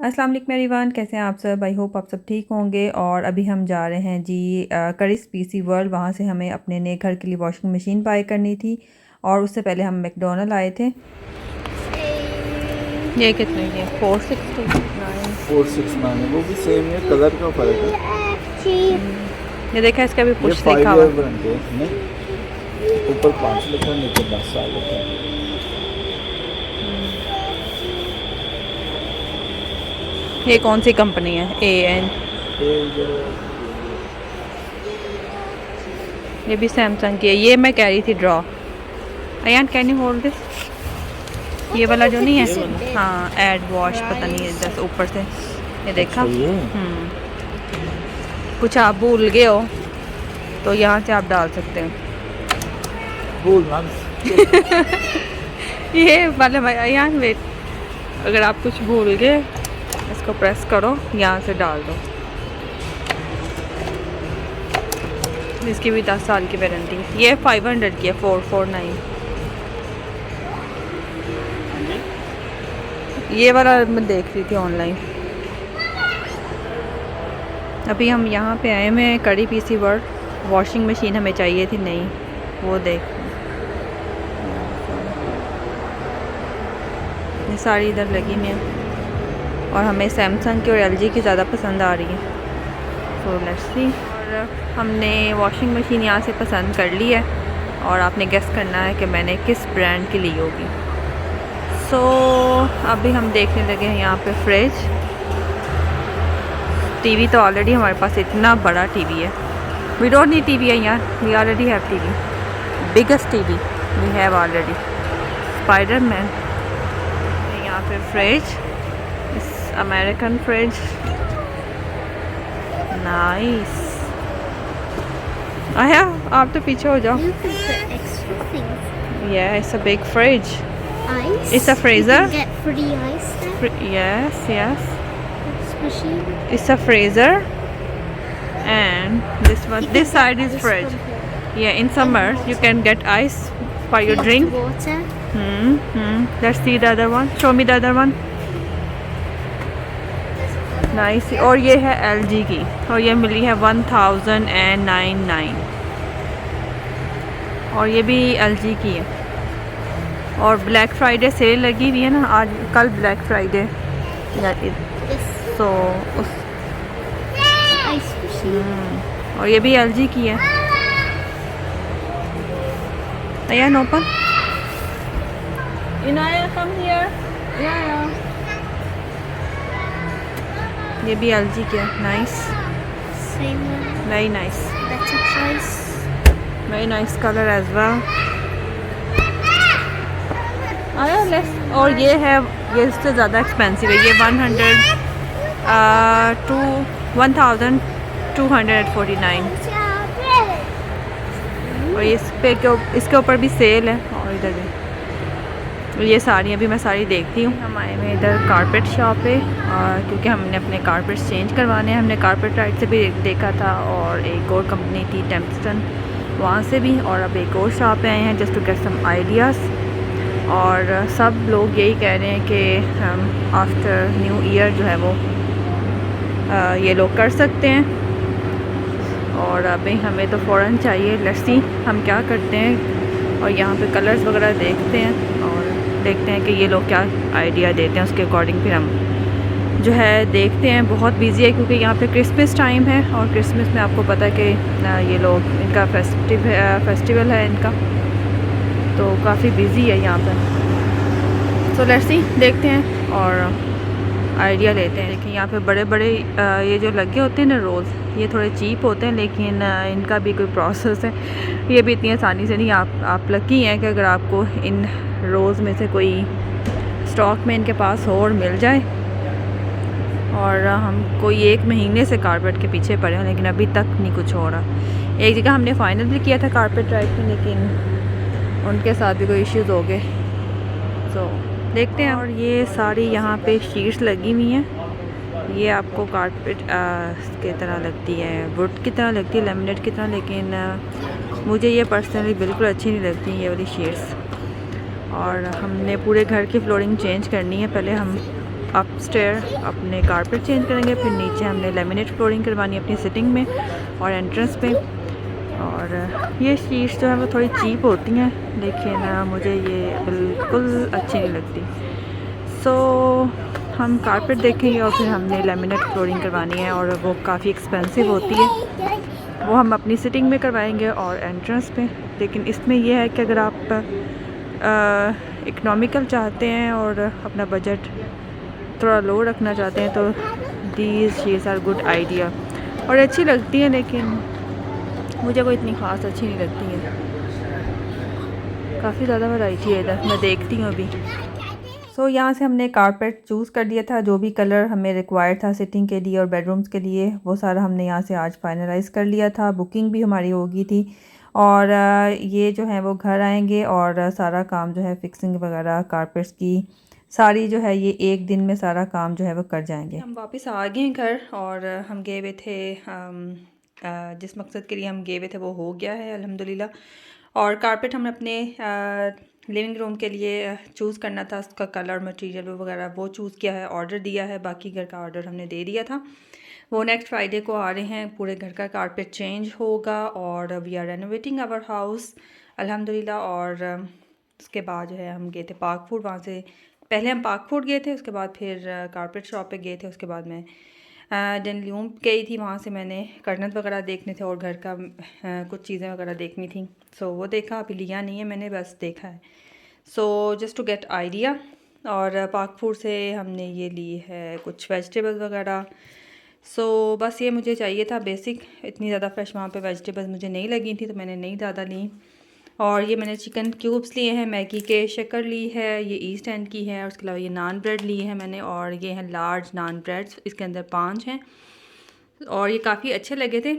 अस्सलाम वालेकुम एवरीवन, कैसे हैं आप सब। आई होप आप सब ठीक होंगे। और अभी हम जा रहे हैं जी करिस पीसी वर्ल्ड। वहाँ से हमें अपने नए घर के लिए वॉशिंग मशीन बाय करनी थी और उससे पहले हम मैकडोनल्ड आए थे। ये कितने की है? 469। 469 है, वो भी सेम है, कलर का फर्क है। ये देखा, इसका भी ये पुश 5 लिखा हुआ ईयर है। वारंटी है इसमें, ऊपर 5 लिखा है, नीचे 10 साल लिखा है। ये कौन सी कंपनी है? AN। ये भी सैमसंग की है। ये मैं कह रही थी draw. Ayaan, can you hold this? ये वाला जो नहीं है, हाँ, एड वॉश पता नहीं है, जैसे ऊपर से ये देखा। कुछ आप भूल गए हो तो यहाँ से आप डाल सकते हैं। भूलना ये वाले भाई अयान, वेट, अगर आप कुछ भूल गए इसको प्रेस करो, यहाँ से डाल दो। इसकी भी 10 साल की वारंटी। ये 500 की है, 449। ये वाला मैं देख रही थी ऑनलाइन। अभी हम यहाँ पे आए हुए हैं करी पीसी वर्ल्ड। वॉशिंग मशीन हमें चाहिए थी, नहीं वो देख, ये सारी इधर लगी हुई हैं और हमें सैमसंग की और LG की ज़्यादा पसंद आ रही है। So let's see. और हमने वॉशिंग मशीन यहाँ से पसंद कर ली है और आपने गेस करना है कि मैंने किस ब्रांड की ली होगी। सो अभी हम देखने लगे हैं यहाँ पे फ्रिज। टीवी तो ऑलरेडी हमारे पास इतना बड़ा टीवी है। वी डोंट नीड टीवी है यार, we already have TV, biggest TV we have already, Spiderman. यहाँ पे फ्रिज, इस अमेरिकन फ्रिज, नाइस। आया, आप तो पीछे हो जाओ। You can put extra things. Yeah, it's a big fridge. Ice. It's a freezer. You can get free ice there. Yes, yes. This machine. It's a freezer. And this one, You this can side get is ice fridge. from here. Yeah, in summer you can get ice for your Filled drink. water. Let's see the other one. Show me the other one. Nice. और ये है LG की और ये मिली है 1099। और ये भी LG की है। और ब्लैक फ्राइडे सेल लगी हुई है ना, आज कल ब्लैक फ्राइडे। This सो उस ice machine. और ये भी LG की है। Ayan, open. Inaya, come here. Yeah. ये भी LG की है। Nice, Same one. Very nice, Better price. Very nice colour as well. आया लेस। और ये है, ये इससे ज़्यादा एक्सपेंसिव है। ये 1249। और इसके ऊपर भी सेल है। और इधर भी, और ये साड़ी अभी मैं सारी देखती हूँ। हम आए हुए इधर कारपेट शॉप पे क्योंकि हमने अपने कारपेट्स चेंज करवाने हैं। हमने कारपेट राइट से भी देखा था और एक और कंपनी थी टेम्पस्टन, वहाँ से भी। और अब एक और शॉप पे आए हैं just to get some ideas. और सब लोग यही कह रहे हैं कि हम आफ्टर न्यू ईयर जो है वो ये लोग कर सकते हैं। और अभी हमें तो फ़ौरन चाहिए। लेट्स सी हम क्या करते हैं और यहाँ पे कलर्स वगैरह देखते हैं और देखते हैं कि ये लोग क्या आइडिया देते हैं, उसके अकॉर्डिंग फिर हम जो है देखते हैं। बहुत बिजी है क्योंकि यहाँ पे क्रिसमस टाइम है और क्रिसमस में आपको पता है कि ये लोग, इनका फेस्टिवल है इनका, तो काफ़ी बिजी है यहाँ पर। सो लेट्स सी, देखते हैं और आइडिया लेते हैं। देखिए यहाँ पे बड़े बड़े ये जो लगे होते हैं ना रोज़, ये थोड़े चीप होते हैं लेकिन इनका भी कोई प्रोसेस है। ये भी इतनी आसानी से नहीं। आप लकी हैं कि अगर आपको इन रोज़ में से कोई स्टॉक में इनके पास हो और मिल जाए। और हम कोई 1 महीने से कारपेट के पीछे पड़े हैं लेकिन अभी तक नहीं कुछ हो रहा। एक जगह हमने फ़ाइनल भी किया था कारपेट राइट में, लेकिन उनके साथ भी कोई इश्यूज़ हो गए। तो देखते हैं। और ये सारी यहाँ पे शीट्स लगी हुई हैं। ये आपको कारपेट की तरह लगती है, वुड की तरह लगती है, लेमिनेट की तरह, लेकिन मुझे ये पर्सनली बिल्कुल अच्छी नहीं लगती ये वाली शीट्स। और हमने पूरे घर की फ्लोरिंग चेंज करनी है। पहले हम अपस्टेयर अपने कारपेट चेंज करेंगे, फिर नीचे हमने लेमिनेट फ्लोरिंग करवानी है अपनी सिटिंग में और एंट्रेंस पे। और ये शीट्स जो है वो थोड़ी चीप होती हैं, लेकिन मुझे ये बिल्कुल अच्छी नहीं लगती। सो हम कारपेट देखेंगे और फिर हमने लेमिनेट फ्लोरिंग करवानी है और वो काफ़ी एक्सपेंसिव होती है, वो हम अपनी सिटिंग में करवाएंगे और एंट्रेंस पे। लेकिन इसमें यह है कि अगर आप इकनॉमिकल चाहते हैं और अपना बजट थोड़ा लो रखना चाहते हैं तो these sheets are good idea, और अच्छी लगती हैं, लेकिन मुझे कोई इतनी ख़ास अच्छी नहीं लगती है। काफ़ी ज़्यादा वैरायटी है इधर, मैं देखती हूँ अभी। सो यहाँ से हमने कारपेट चूज़ कर दिया था, जो भी कलर हमें रिक्वायर्ड था सिटिंग के लिए और बेडरूम्स के लिए, वो सारा हमने यहाँ से आज फाइनलाइज़ कर लिया था। बुकिंग भी हमारी हो गई थी और ये जो है वो घर आएंगे और सारा काम जो है फिक्सिंग वगैरह कारपेट्स की सारी जो है ये एक दिन में सारा काम जो है वो कर जाएंगे। हम वापस आ गए हैं घर और हम गए हुए थे जिस मकसद के लिए हम गए हुए थे वो हो गया है अल्हम्दुलिल्लाह। और कारपेट हमने अपने लिविंग रूम के लिए चूज़ करना था, उसका कलर मटेरियल वगैरह वो चूज़ किया है, ऑर्डर दिया है। बाकी घर का ऑर्डर हमने दे दिया था, वो नेक्स्ट फ्राइडे को आ रहे हैं। पूरे घर का कारपेट चेंज होगा और we are renovating our house अल्हम्दुलिल्लाह। और उसके बाद जो है हम गए थे पार्क फूड, वहाँ से पहले हम पार्क फूड गए थे, उसके बाद फिर कारपेट शॉप पे गए थे, उसके बाद मैं डेनल्यूम गई थी, वहाँ से मैंने कर्टन वगैरह देखने थे और घर का कुछ चीज़ें वगैरह देखनी थी। सो वो देखा, अभी लिया नहीं है मैंने, बस देखा है। So just to get idea. और पार्क फूड से हमने ये ली है कुछ वेजिटेबल्स वगैरह। सो बस ये मुझे चाहिए था बेसिक, इतनी ज़्यादा फ्रेश वहाँ पे वेजिटेबल्स मुझे नहीं लगी थी तो मैंने नहीं ज़्यादा ली। और ये मैंने चिकन क्यूब्स लिए हैं, मैगी के शक्कर ली है, ये ईस्ट एंड की है, और उसके अलावा ये नान ब्रेड लिए हैं मैंने, और ये हैं लार्ज नान ब्रेड्स, इसके अंदर 5 हैं और ये काफ़ी अच्छे लगे थे।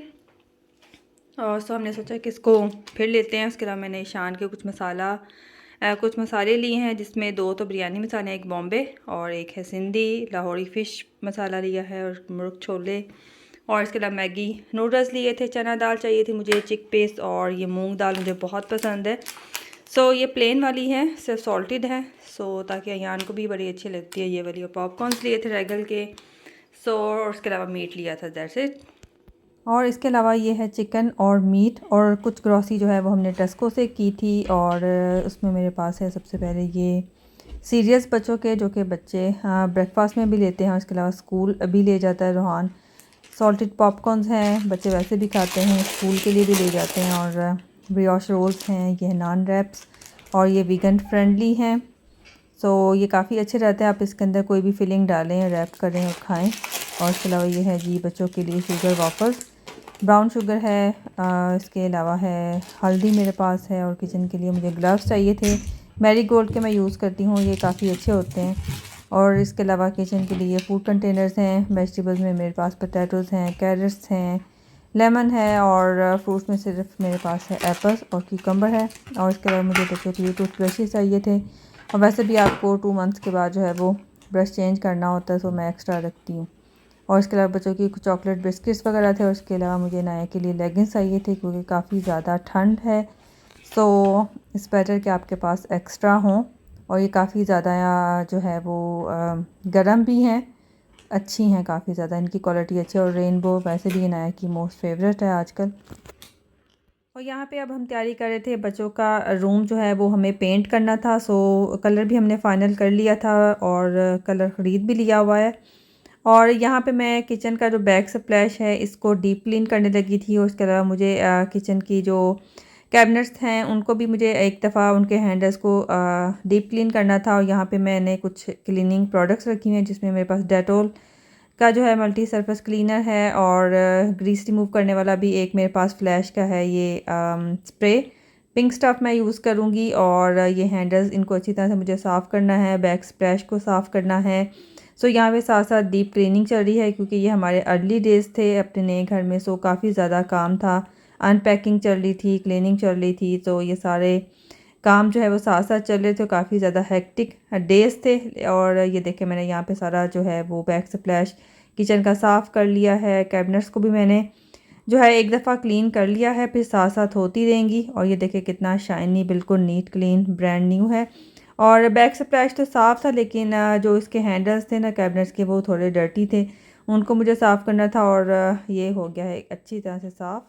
और सो हमने सोचा कि इसको फिर लेते हैं। उसके अलावा मैंने ईशान के कुछ मसाले लिए हैं, जिसमें 2 तो बिरयानी मसाले, एक बॉम्बे और एक है सिंधी लाहौरी फ़िश मसाला लिया है, और मुर्ग छोले, और इसके अलावा मैगी नूडल्स लिए थे। चना दाल चाहिए थी मुझे, चिक पेस्ट, और ये मूंग दाल मुझे बहुत पसंद है। सो ये प्लेन वाली है, सिर्फ सॉल्टेड है, सो ताकि अयान को भी बड़ी अच्छी लगती है ये वाली। और पॉपकॉर्न्स लिए थे रेगल के। सो और उसके अलावा मीट लिया था, दैट्स इट। और इसके अलावा ये है चिकन और मीट, और कुछ ग्रॉसरी जो है वो हमने टेस्को से की थी। और उसमें मेरे पास है सबसे पहले ये सीरियल्स बच्चों के, जो कि बच्चे ब्रेकफास्ट में भी लेते हैं, उसके अलावा स्कूल भी ले जाता है रोहान। सॉल्टेड पॉपकॉर्न्स हैं, बच्चे वैसे भी खाते हैं, स्कूल के लिए भी ले जाते हैं। और ब्रियोश रोल्स हैं, ये नान रैप्स, और ये वीगन फ्रेंडली हैं। सो ये काफ़ी अच्छे रहते हैं, आप इसके अंदर कोई भी फिलिंग डालें, रैप करें और खाएं। और इसके अलावा ये है जी बच्चों के लिए शुगर वाफल्स, ब्राउन शुगर है। इसके अलावा है हल्दी मेरे पास है, और किचन के लिए मुझे ग्लव्स चाहिए थे, मैरी गोल्ड के मैं यूज़ करती हूँ, ये काफ़ी अच्छे होते हैं। और इसके अलावा किचन के लिए फूड कंटेनर्स हैं। वेजिटेबल्स में मेरे पास पोटैटोज़ हैं, कैरेट्स हैं, लेमन है, और फ्रूट्स में सिर्फ मेरे पास है एप्पल्स और क्यूकम्बर है। और इसके अलावा मुझे बच्चों के लिए टूथब्रशेस चाहिए थे, और वैसे भी आपको 2 मंथ्स के बाद जो है वो ब्रश चेंज करना होता है, तो मैं एक्स्ट्रा रखती हूँ। और इसके अलावा बच्चों की कुछ चॉकलेट बिस्किट्स वगैरह थे। और इसके अलावा मुझे नाया के लिए लेगिंग्स चाहिए थे, क्योंकि काफ़ी ज़्यादा ठंड है, सो इट्स बेटर कि आपके पास एक्स्ट्रा हों। और ये काफ़ी ज़्यादा जो है वो गर्म भी हैं, अच्छी हैं काफ़ी ज़्यादा, इनकी क्वालिटी अच्छी है। और रेनबो वैसे भी नाया की मोस्ट फेवरेट है आजकल। और यहाँ पे अब हम तैयारी कर रहे थे, बच्चों का रूम जो है वो हमें पेंट करना था। सो कलर भी हमने फ़ाइनल कर लिया था और कलर ख़रीद भी लिया हुआ है। और यहाँ पे मैं किचन का जो बैक स्प्लैश है इसको डीप क्लीन करने लगी थी। और उसके अलावा मुझे किचन की जो कैबिनेट्स हैं उनको भी मुझे एक दफ़ा उनके हैंडल्स को डीप क्लीन करना था। और यहाँ पे मैंने कुछ क्लीनिंग प्रोडक्ट्स रखी हुई हैं, जिसमें मेरे पास डेटोल का जो है मल्टी सरफेस क्लीनर है, और ग्रीस रिमूव करने वाला भी एक मेरे पास फ्लैश का है, ये स्प्रे पिंक स्टफ मैं यूज़ करूँगी। और ये हैंडल्स, इनको अच्छी तरह से मुझे साफ़ करना है, बैक स्प्लैश को साफ़ करना है। सो यहाँ पे साथ साथ डीप क्लीनिंग चल रही है, क्योंकि ये हमारे अर्ली डेज़ थे अपने नए घर में। सो काफ़ी ज़्यादा काम था, अनपैकिंग चल रही थी, क्लीनिंग चल रही थी, तो ये सारे काम जो है वो साथ साथ चल रहे थे, काफ़ी ज़्यादा हेक्टिक डेज़ थे। और ये देखें मैंने यहाँ पे सारा जो है वो बैक स्प्लैश किचन का साफ़ कर लिया है। कैबिनेट्स को भी मैंने जो है एक दफ़ा क्लीन कर लिया है, फिर साथ साथ होती रहेंगी। और ये देखें कितना शाइनी, बिल्कुल नीट क्लीन ब्रांड न्यू है। और बैक स्प्लैश तो साफ़ था, लेकिन जो इसके हैंडल्स थे ना कैबिनेट्स के, वो थोड़े डर्टी थे, उनको मुझे साफ़ करना था। और ये हो गया है अच्छी तरह से साफ़।